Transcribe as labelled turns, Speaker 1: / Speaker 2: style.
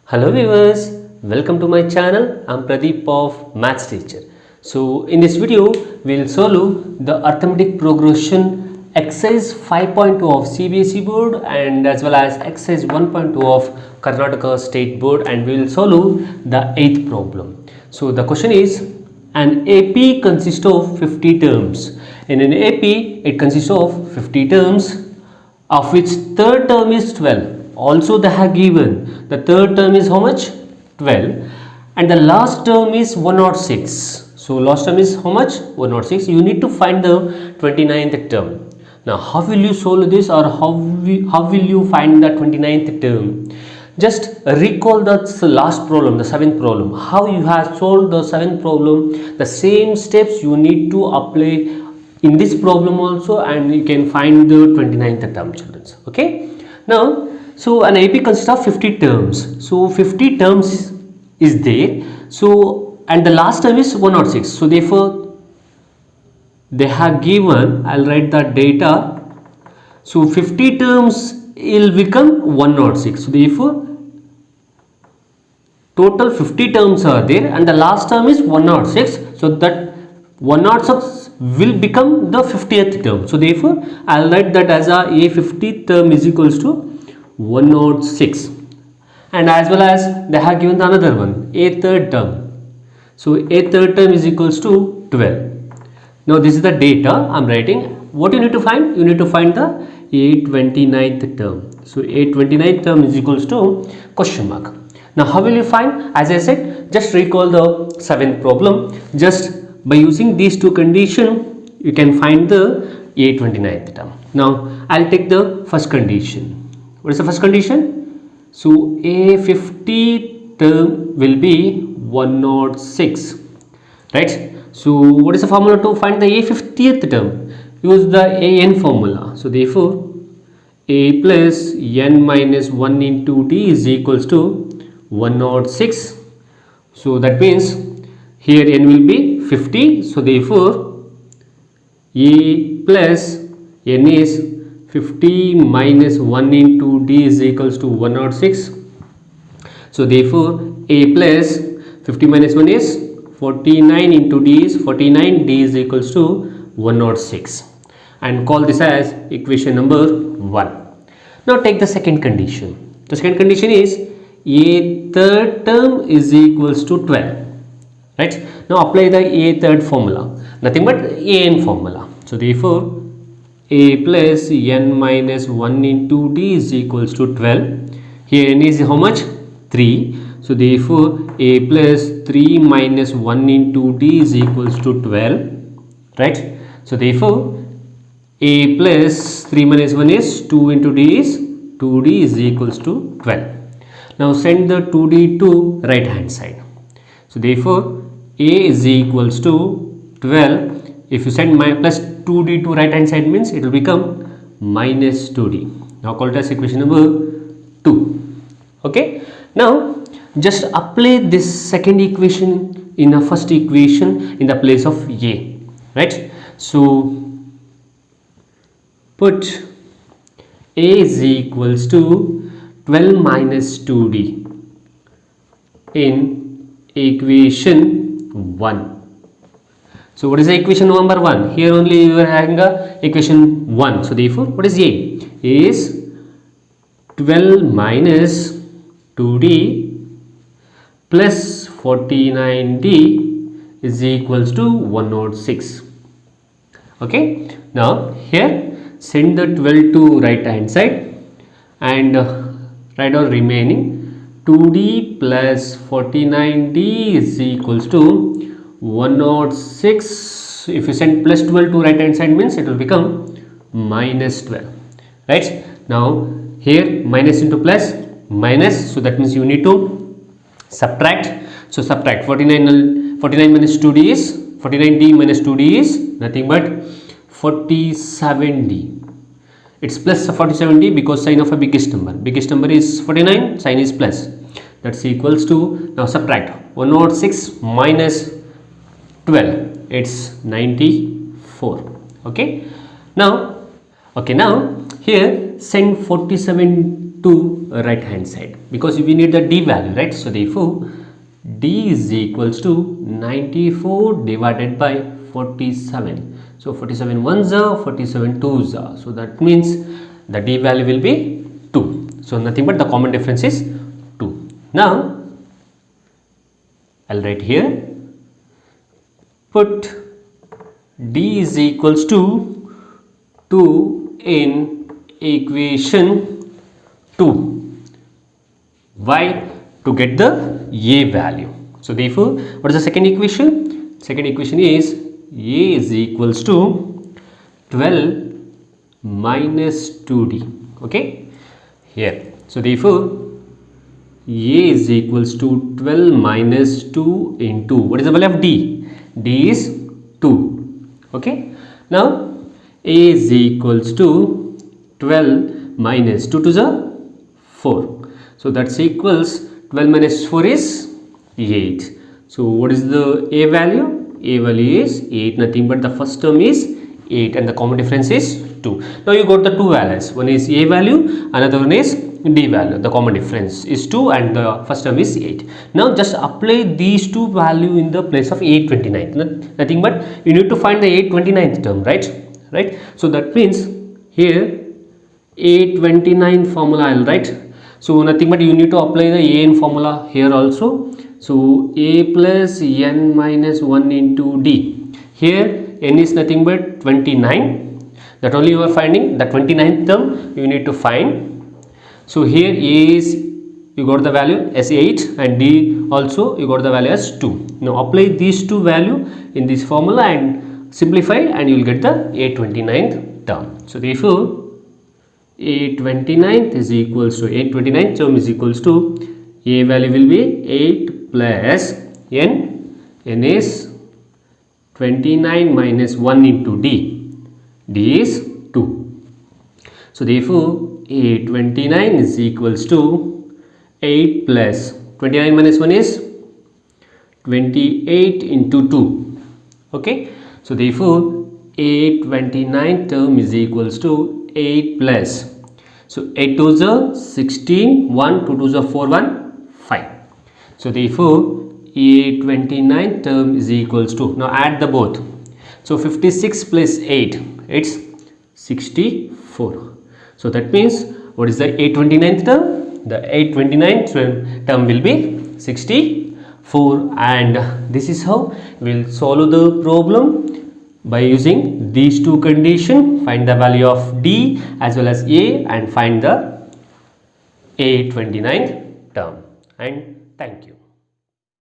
Speaker 1: Hello viewers, welcome to my channel. I'm Pradeep of Maths Teacher. So in this video, we'll solve the arithmetic progression exercise 5.2 of CBSE board and as well as exercise 1.2 of Karnataka State Board, and we will solve the 8th problem. So the question is, an AP consists of 50 terms. In an AP, it consists of 50 terms, of which third term is 12. Also they have given the third term is how much? 12, and the last term is 106. So last term is how much? 106. You need to find the 29th term. Now how will you solve this, or how will you find the 29th term? Just recall the last problem, the 7th problem, how you have solved the 7th problem. The same steps you need to apply in this problem also, and you can find the 29th term, children. Okay, now so an AP consists of 50 terms. So 50 terms is there. So and the last term is 106. So therefore they have given, I'll write the data. So 50 terms will become 106. So therefore total 50 terms are there and the last term is 106. So that 106 will become the 50th term. So therefore I'll write that as a 50th term is equals to 106, and as well as they have given another one, a third term. So a third term is equals to 12. Now this is the data I'm writing. What you need to find? You need to find the A29th term. So A29th term is equals to question mark. Now how will you find? As I said, just recall the 7th problem. Just by using these two conditions, you can find the A29th term. Now I'll take the first condition. What is the first condition? So A50 term will be 106, right? So what is the formula to find the A50th term? Use the AN formula. So therefore A plus N minus 1 into D is equals to 106. So that means here N will be 50. So therefore A plus N is 50 minus 1 into D is equals to 106. So therefore A plus 50 minus 1 is 49 into D is 49, D is equals to 106, and call this as equation number 1. Now take the second condition. The second condition is A third term is equals to 12, right? Now apply the A third formula, nothing but AN formula. So therefore A plus N minus 1 into D is equals to 12. Here N is how much? 3. So therefore A plus 3 minus 1 into D is equals to 12, right? So therefore A plus 3 minus 1 is 2 into D is 2D is equals to 12. Now send the 2D to right hand side. So therefore A is equals to 12. If you send my plus 2D to right hand side means it will become minus 2D. Now call it as equation number 2. Okay. Now just apply this second equation in a first equation in the place of A, right? So put A is equals to 12 minus 2D in equation 1. So what is the equation number 1? Here only we are having a equation 1. So therefore what is A? A is 12 minus 2D plus 49D is equals to 106. Okay. Now here send the 12 to right hand side and write down remaining 2D plus 49D is equals to 106. If you send plus 12 to right hand side means it will become minus 12, right? Now here minus into plus minus, so that means you need to subtract. So subtract 49 minus 2D is 49D minus 2D is nothing but 47D. It's plus 47D because sign of a biggest number is 49, sign is plus, that's equals to, now subtract 106 minus 12, it's 94. Okay. Now here send 47 to right hand side because we need the D value, right? So therefore D is equals to 94 divided by 47. So 47 ones are, 47 twos are. So that means the D value will be 2. So nothing but the common difference is 2. Now I'll write here, put D is equals to 2 in equation 2. Why? To get the A value. So therefore, what is the second equation? Second equation is A is equals to 12 minus 2D. Okay, here. So therefore, A is equals to 12 minus 2 into, what is the value of D? D is 2. Okay, now A is equals to 12 minus 2 to the 4. So that's equals 12 minus 4 is 8. So what is the A value? A value is 8, nothing but the first term is 8 and the common difference is 2. Now you got the two values, one is A value, another one is D value. The common difference is 2 and the first term is 8. Now just apply these two value in the place of 829. Nothing but you need to find the 829th term, right? So that means here 829 formula I'll write. So nothing but you need to apply the an formula here also. So a plus n minus 1 into d. Here n is nothing but 29. That only you are finding the 29th term you need to find. So here A is, you got the value as 8 and D also you got the value as 2. Now apply these two value in this formula and simplify and you will get the 829th term. So therefore 829th is equals to 829th term is equals to A value will be 8 plus n. N is 29 minus 1 into D. D is 2. So therefore 829 is equals to 8 plus 29 minus 1 is 28 into 2. Okay, so therefore 829 term is equals to 8 plus, so 8 2s are 16, 1 2 2s are 4 1 5. So therefore 829 term is equals to, now add the both. So 56 plus 8, it's 64. So that means what is the 829th term? The 829th term will be 64, and this is how we will solve the problem by using these two conditions. Find the value of D as well as A and find the 829th term. And thank you.